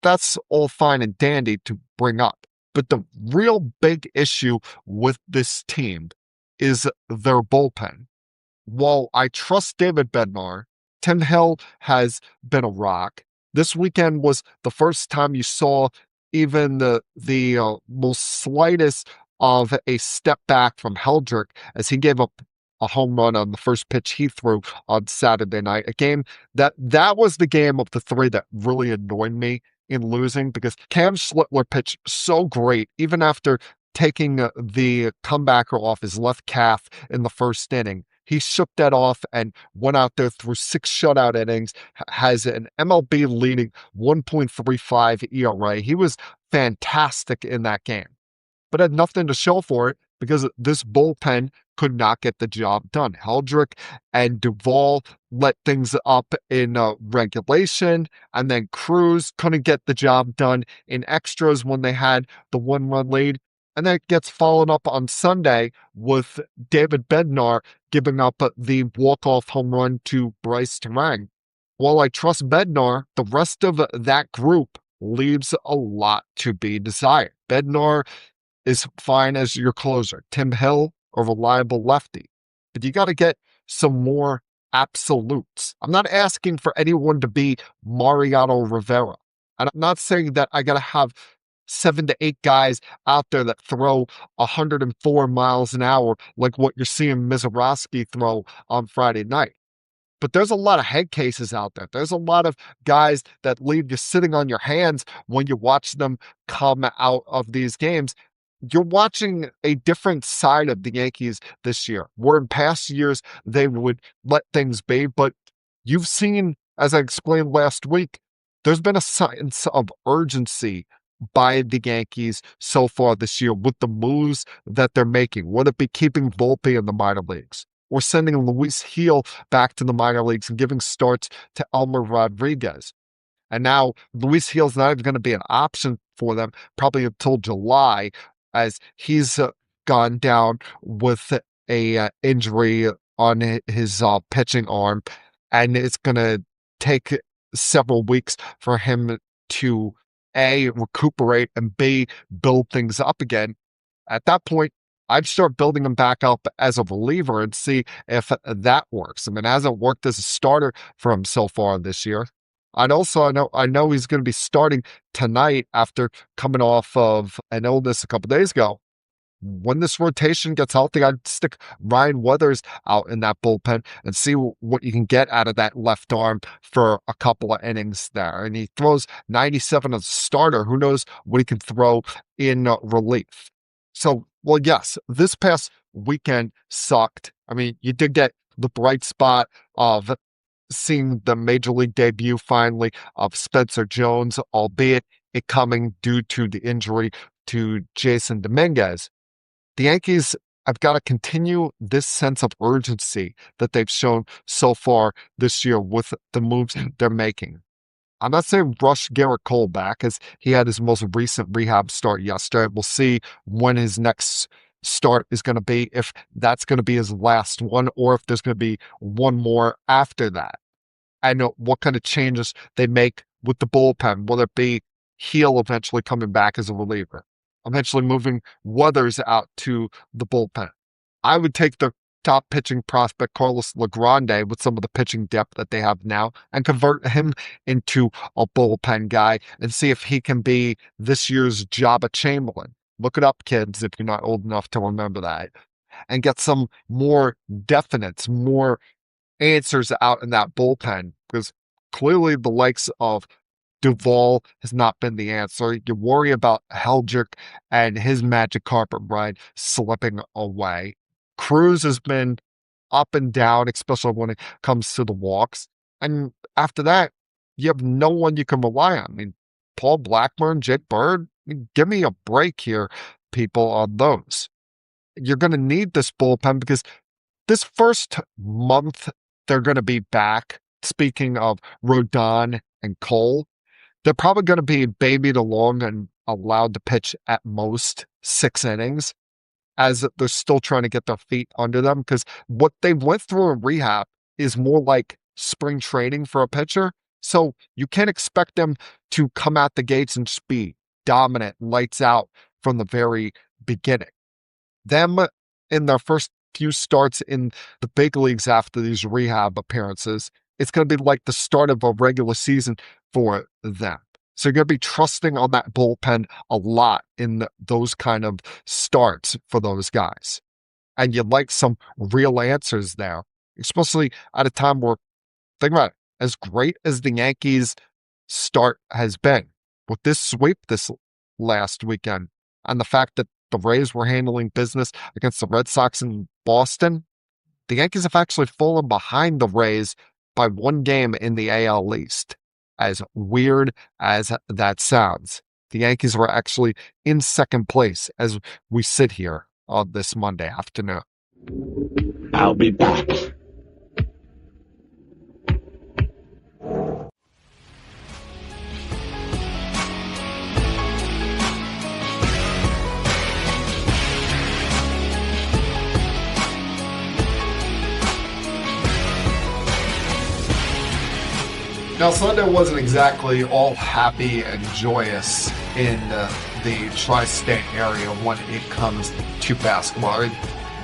That's all fine and dandy to bring up. But the real big issue with this team is their bullpen. While I trust David Bednar, Tim Hill has been a rock. This weekend was the first time you saw even the most slightest of a step back from Heldrick as he gave up a home run on the first pitch he threw on Saturday night. A game that was the game of the three that really annoyed me in losing, because Cam Schlittler pitched so great even after taking the comebacker off his left calf in the first inning. He shook that off and went out there through 6 shutout innings, has an MLB leading 1.35 ERA. He was fantastic in that game, but had nothing to show for it because this bullpen could not get the job done. Heldrick and Duvall let things up in regulation, and then Cruz couldn't get the job done in extras when they had the 1-run lead. And then it gets followed up on Sunday with David Bednar giving up the walk-off home run to Bryce Terang. While I trust Bednar, the rest of that group leaves a lot to be desired. Bednar is fine as your closer. Tim Hill, a reliable lefty. But you got to get some more absolutes. I'm not asking for anyone to be Mariano Rivera. And I'm not saying that I got to have 7 to 8 guys out there that throw 104 miles an hour like what you're seeing Mizorowski throw on Friday night. But there's a lot of head cases out there. There's a lot of guys that leave you sitting on your hands when you watch them come out of these games. You're watching a different side of the Yankees this year, where in past years they would let things be. But you've seen, as I explained last week, there's been a sense of urgency by the Yankees so far this year with the moves that they're making. Would it be keeping Volpe in the minor leagues or sending Luis Gil back to the minor leagues and giving starts to Elmer Rodriguez? And now Luis Gil's not even going to be an option for them probably until July, as he's gone down with a injury on his pitching arm, and it's going to take several weeks for him to A, recuperate, and B, build things up again. At that point, I'd start building him back up as a reliever and see if that works. I mean, it hasn't worked as a starter for him so far this year. And also, I know he's going to be starting tonight after coming off of an illness a couple days ago. When this rotation gets healthy, I'd stick Ryan Weathers out in that bullpen and see what you can get out of that left arm for a couple of innings there. And he throws 97 as a starter. Who knows what he can throw in relief? So, well, yes, this past weekend sucked. I mean, you did get the bright spot of seeing the major league debut finally of Spencer Jones, albeit it coming due to the injury to Jason Dominguez. The Yankees have got to continue this sense of urgency that they've shown so far this year with the moves they're making. I'm not saying rush Garrett Cole back, as he had his most recent rehab start yesterday. We'll see when his next start is going to be, if that's going to be his last one, or if there's going to be one more after that. I know what kind of changes they make with the bullpen, whether it be Heel eventually coming back as a reliever, eventually moving Weathers out to the bullpen. I would take the top pitching prospect Carlos Legrande with some of the pitching depth that they have now and convert him into a bullpen guy and see if he can be this year's Jabba Chamberlain. Look it up, kids, if you're not old enough to remember that. And get some more definites, more answers out in that bullpen, because clearly the likes of Duvall has not been the answer. You worry about Heldrick and his magic carpet ride slipping away. Cruz has been up and down, especially when it comes to the walks. And after that, you have no one you can rely on. I mean, Paul Blackburn, Jake Bird, give me a break here, people, on those. You're going to need this bullpen because this first month they're going to be back. Speaking of Rodon and Cole, they're probably going to be babied along and allowed to pitch at most 6 innings as they're still trying to get their feet under them, because what they went through in rehab is more like spring training for a pitcher. So you can't expect them to come out the gates and just be dominant, lights out from the very beginning. Them in their first few starts in the big leagues after these rehab appearances, it's going to be like the start of a regular season for them. So you're going to be trusting on that bullpen a lot in those kind of starts for those guys. And you'd like some real answers there, especially at a time where, think about it, as great as the Yankees' start has been, with this sweep this last weekend, and the fact that the Rays were handling business against the Red Sox in Boston, the Yankees have actually fallen behind the Rays by 1 game in the AL East. As weird as that sounds, the Yankees were actually in second place as we sit here on this Monday afternoon. I'll be back. Now, Sunday wasn't exactly all happy and joyous in the tri-state area when it comes to basketball.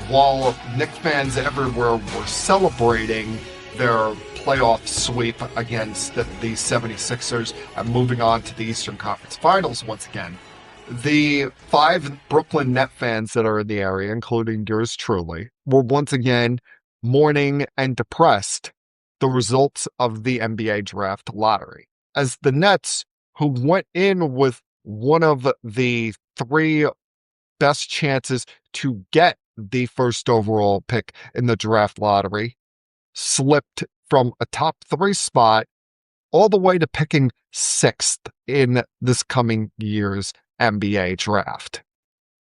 While Knicks fans everywhere were celebrating their playoff sweep against the 76ers and moving on to the Eastern Conference Finals once again, the 5 Brooklyn Net fans that are in the area, including yours truly, were once again mourning and depressed the results of the NBA draft lottery, as the Nets, who went in with one of the 3 best chances to get the first overall pick in the draft lottery, slipped from a top 3 spot all the way to picking 6th in this coming year's NBA draft.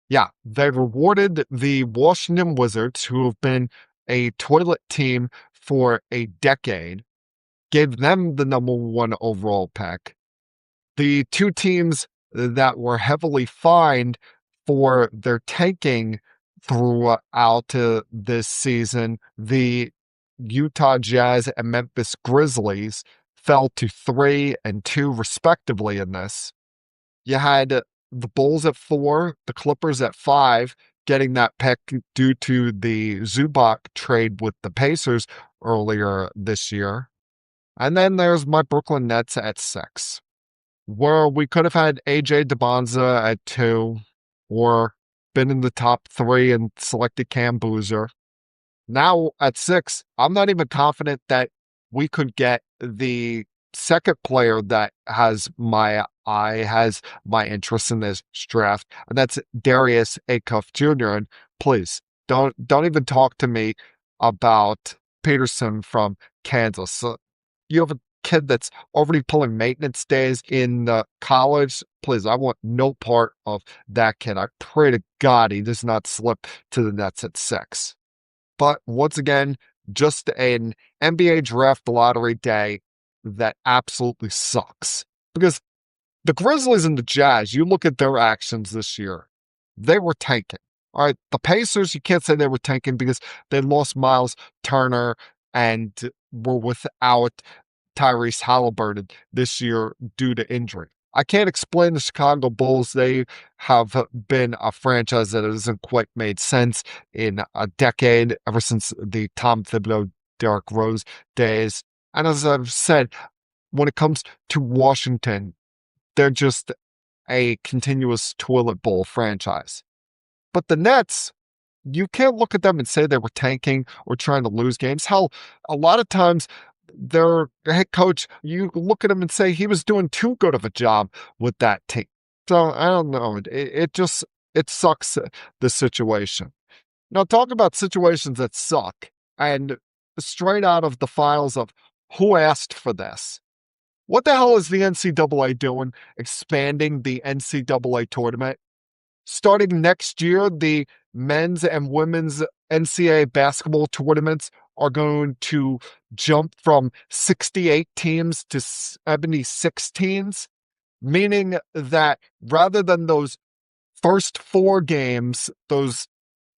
Yeah, they rewarded the Washington Wizards, who have been a toilet team for a decade, gave them the number 1 overall pick. The 2 teams that were heavily fined for their tanking throughout this season, the Utah Jazz and Memphis Grizzlies, fell to 3 and 2 respectively in this. You had the Bulls at 4, the Clippers at 5, getting that pick due to the Zubac trade with the Pacers earlier this year. And then there's my Brooklyn Nets at 6, where we could have had AJ DeBonza at 2 or been in the top 3 and selected Cam Boozer. Now at 6, I'm not even confident that we could get the second player that has my interest in this draft, and that's Darius Acuff Jr. And please don't even talk to me about Peterson from Kansas. You have a kid that's already pulling maintenance days in college. Please, I want no part of that kid. I pray to God he does not slip to the Nets at 6. But once again, just an NBA draft lottery day that absolutely sucks. Because the Grizzlies and the Jazz, you look at their actions this year, they were tanking. All right, the Pacers, you can't say they were tanking because they lost Miles Turner and were without Tyrese Halliburton this year due to injury. I can't explain the Chicago Bulls. They have been a franchise that hasn't quite made sense in a decade, ever since the Tom Thibodeau, Derrick Rose days. And as I've said, when it comes to Washington, they're just a continuous toilet bowl franchise. But the Nets, you can't look at them and say they were tanking or trying to lose games. Hell, a lot of times their head coach, you look at him and say he was doing too good of a job with that team. So I don't know. It sucks, the situation. Now, talk about situations that suck, and straight out of the files of who asked for this. What the hell is the NCAA doing expanding the NCAA tournament? Starting next year, the men's and women's NCAA basketball tournaments are going to jump from 68 teams to 76 teams, meaning that rather than those first 4 games, those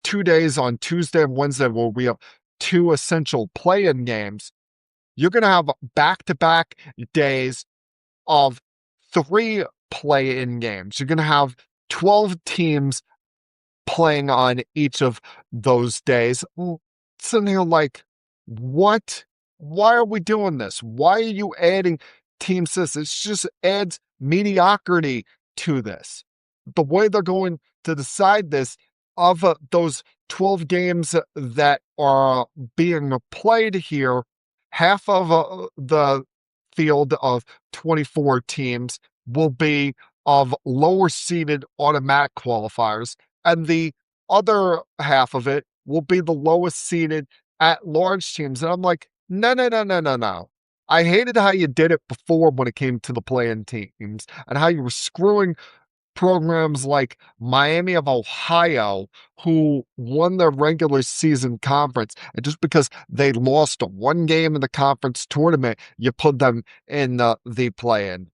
2 days on Tuesday and Wednesday where we have 2 essential play-in games, you're going to have back-to-back days of 3 play-in games. You're going to have 12 teams playing on each of those days. Sitting here like, what? Why are we doing this? Why are you adding teams to this? It just adds mediocrity to this. The way they're going to decide this, of those 12 games that are being played here, half of the field of 24 teams will be of lower seeded automatic qualifiers, and the other half of it will be the lowest seeded at-large teams. And I'm like, no. I hated how you did it before when it came to the play-in teams and how you were screwing programs like Miami of Ohio, who won their regular season conference. And just because they lost 1 game in the conference tournament, you put them in the play-in.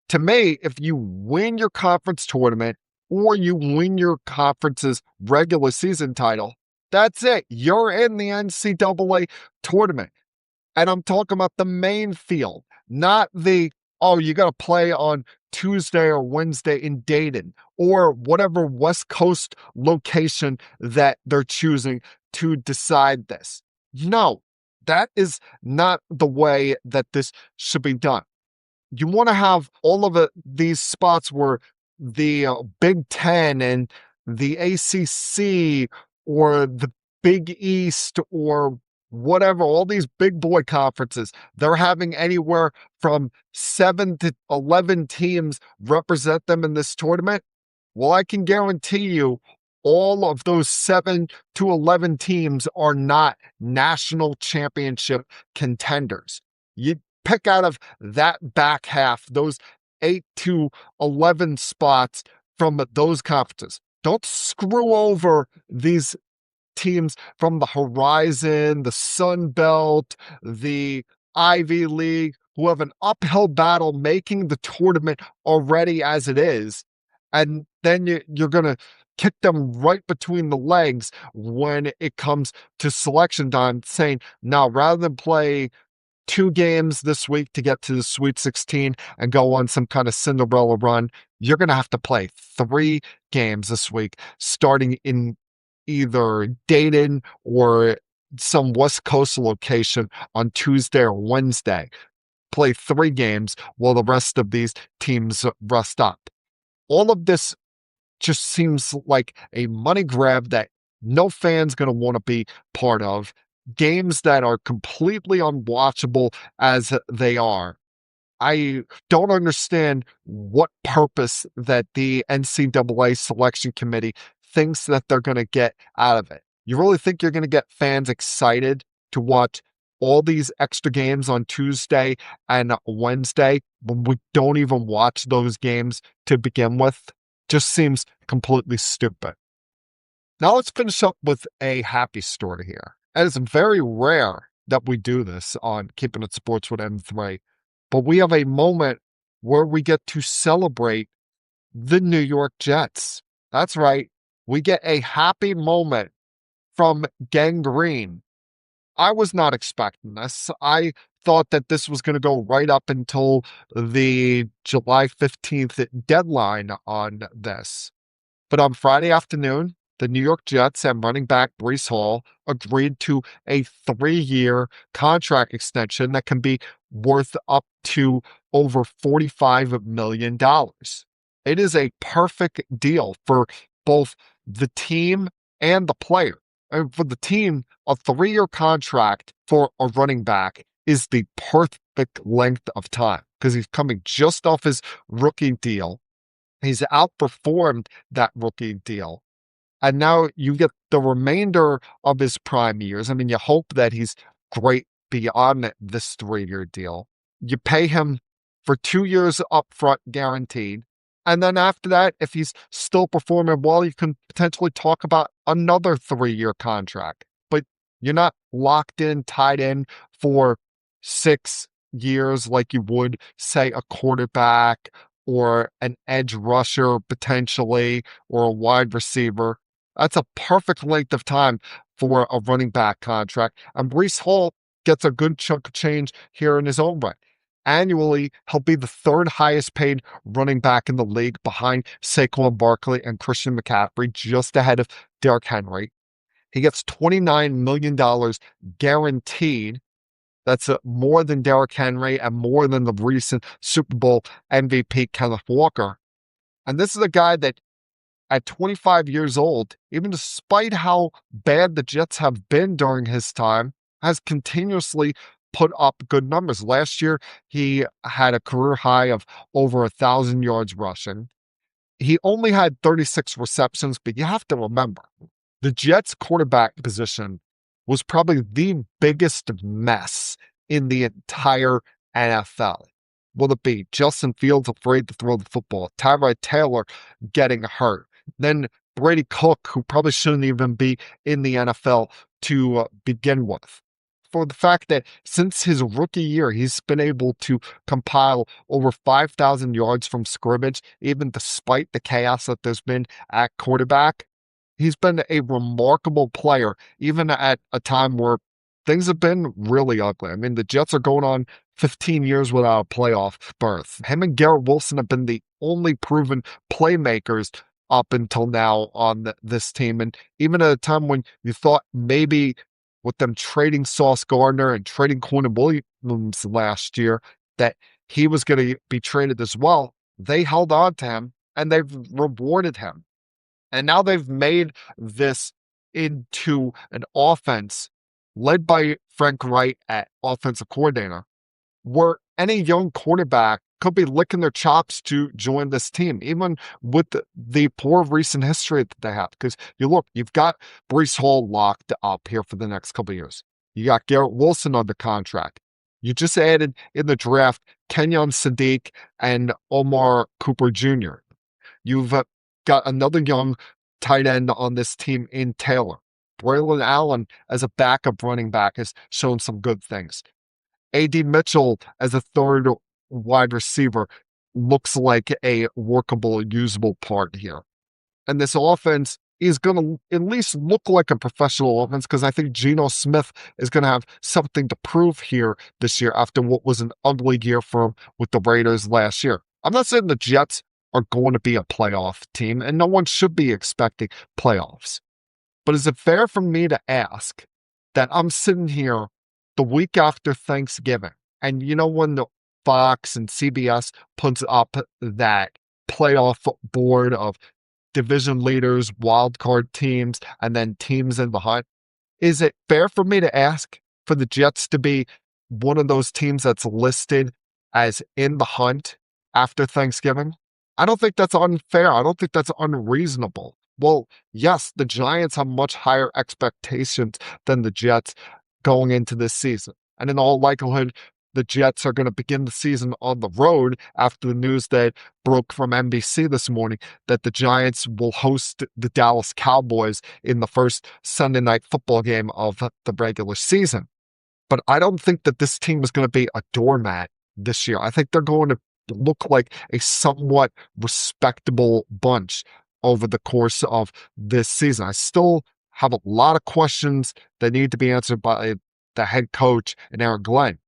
To me, if you win your conference tournament or you win your conference's regular season title, that's it. You're in the NCAA tournament. And I'm talking about the main field, not the, you got to play on Tuesday or Wednesday in Dayton or whatever West Coast location that they're choosing to decide this. No, that is not the way that this should be done. You want to have all of these spots where the Big Ten and the ACC or the Big East or whatever, all these big boy conferences, they're having anywhere from 7 to 11 teams represent them in this tournament. Well, I can guarantee you all of those 7 to 11 teams are not national championship contenders. You pick out of that back half, those 8 to 11 spots from those conferences. Don't screw over these teams from the Horizon, the Sun Belt, the Ivy League, who have an uphill battle making the tournament already as it is. And then you're going to kick them right between the legs when it comes to selection time, saying, now, rather than play 2 games this week to get to the Sweet 16 and go on some kind of Cinderella run, you're going to have to play 3 games this week, starting in either Dayton or some West Coast location on Tuesday or Wednesday, play 3 games while the rest of these teams rest up. All of this just seems like a money grab that no fan's going to want to be part of. Games that are completely unwatchable as they are. I don't understand what purpose that the NCAA selection committee thinks that they're going to get out of it. You really think you're going to get fans excited to watch all these extra games on Tuesday and Wednesday when we don't even watch those games to begin with? Just seems completely stupid. Now let's finish up with a happy story here. And it's very rare that we do this on Keeping It Sports with M3, but we have a moment where we get to celebrate the New York Jets. That's right. We get a happy moment from Gang Green. I was not expecting this. I thought that this was going to go right up until the July 15th deadline on this. But on Friday afternoon, the New York Jets and running back Breece Hall agreed to a 3-year contract extension that can be worth up to over $45 million. It is a perfect deal for both the team and the player. And for the team, a 3-year contract for a running back is the perfect length of time because he's coming just off his rookie deal. He's outperformed that rookie deal. And now you get the remainder of his prime years. I mean, you hope that he's great beyond this 3-year deal. You pay him for 2 years upfront guaranteed. And then after that, if he's still performing well, you can potentially talk about another 3-year contract. But you're not locked in, tied in for 6 years like you would, say, a quarterback or an edge rusher potentially, or a wide receiver. That's a perfect length of time for a running back contract. And Breece Hall gets a good chunk of change here in his own right. Annually, he'll be the 3rd highest paid running back in the league behind Saquon Barkley and Christian McCaffrey, just ahead of Derrick Henry. He gets $29 million guaranteed. That's more than Derrick Henry and more than the recent Super Bowl MVP Kenneth Walker. And this is a guy that at 25 years old, even despite how bad the Jets have been during his time, has continuously put up good numbers. Last year, he had a career high of over 1,000 yards rushing. He only had 36 receptions, but you have to remember, the Jets quarterback position was probably the biggest mess in the entire NFL. Will it be Justin Fields afraid to throw the football, Tyrod Taylor getting hurt, then Brady Cook, who probably shouldn't even be in the NFL to begin with. For the fact that since his rookie year, he's been able to compile over 5,000 yards from scrimmage, even despite the chaos that there's been at quarterback. He's been a remarkable player, even at a time where things have been really ugly. I mean, the Jets are going on 15 years without a playoff berth. Him and Garrett Wilson have been the only proven playmakers up until now on this team. And even at a time when you thought maybe with them trading Sauce Gardner and trading Quinn Williams last year, that he was going to be traded as well, they held on to him and they've rewarded him. And now they've made this into an offense led by Frank Wright at offensive coordinator, where any young quarterback could be licking their chops to join this team, even with the poor recent history that they have. Because you've got Breece Hall locked up here for the next couple of years. You got Garrett Wilson under contract. You just added in the draft Kenyon Sadiq and Omar Cooper Jr. You've got another young tight end on this team in Taylor. Braylon Allen as a backup running back has shown some good things. A.D. Mitchell as a 3rd wide receiver looks like a workable, usable part here. And this offense is going to at least look like a professional offense because I think Geno Smith is going to have something to prove here this year after what was an ugly year for him with the Raiders last year. I'm not saying the Jets are going to be a playoff team, and no one should be expecting playoffs. But is it fair for me to ask that I'm sitting here the week after Thanksgiving, and when the Fox and CBS puts up that playoff board of division leaders, wild card teams, and then teams in the hunt, is it fair for me to ask for the Jets to be one of those teams that's listed as in the hunt after Thanksgiving? I don't think that's unfair. I don't think that's unreasonable. Well, yes, the Giants have much higher expectations than the Jets going into this season. And in all likelihood, the Jets are going to begin the season on the road after the news that broke from NBC this morning that the Giants will host the Dallas Cowboys in the first Sunday night football game of the regular season. But I don't think that this team is going to be a doormat this year. I think they're going to look like a somewhat respectable bunch over the course of this season. I still have a lot of questions that need to be answered by the head coach and Aaron Glenn.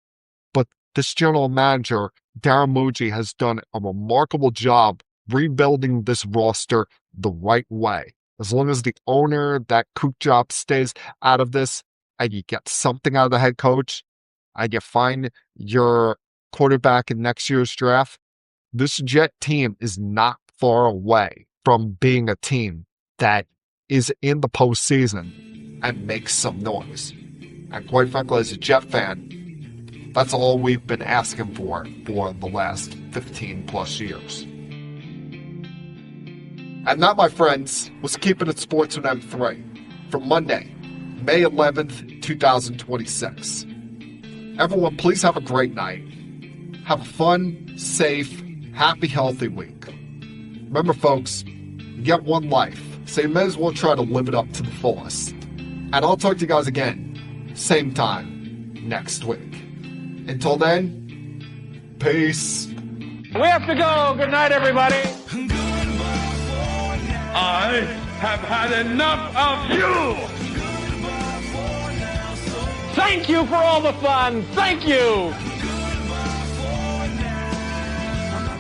But this general manager, Darren Muji, has done a remarkable job rebuilding this roster the right way. As long as the owner, that kook job, stays out of this, and you get something out of the head coach, and you find your quarterback in next year's draft, this Jet team is not far away from being a team that is in the postseason and makes some noise. And quite frankly, as a Jet fan, that's all we've been asking for the last 15 plus years. And that, my friends, was Keeping It Sports with M3 for Monday, May 11th, 2026. Everyone, please have a great night. Have a fun, safe, happy, healthy week. Remember, folks, you get one life, so you may as well try to live it up to the fullest. And I'll talk to you guys again, same time, next week. Until then, peace. We have to go. Good night, everybody. I have had enough of you! Thank you for all the fun. Thank you.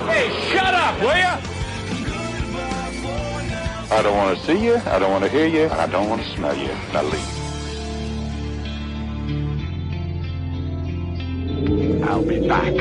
Hey, shut up, will you? I don't want to see you, I don't want to hear you, I don't want to smell you. Now leave. I'll be back.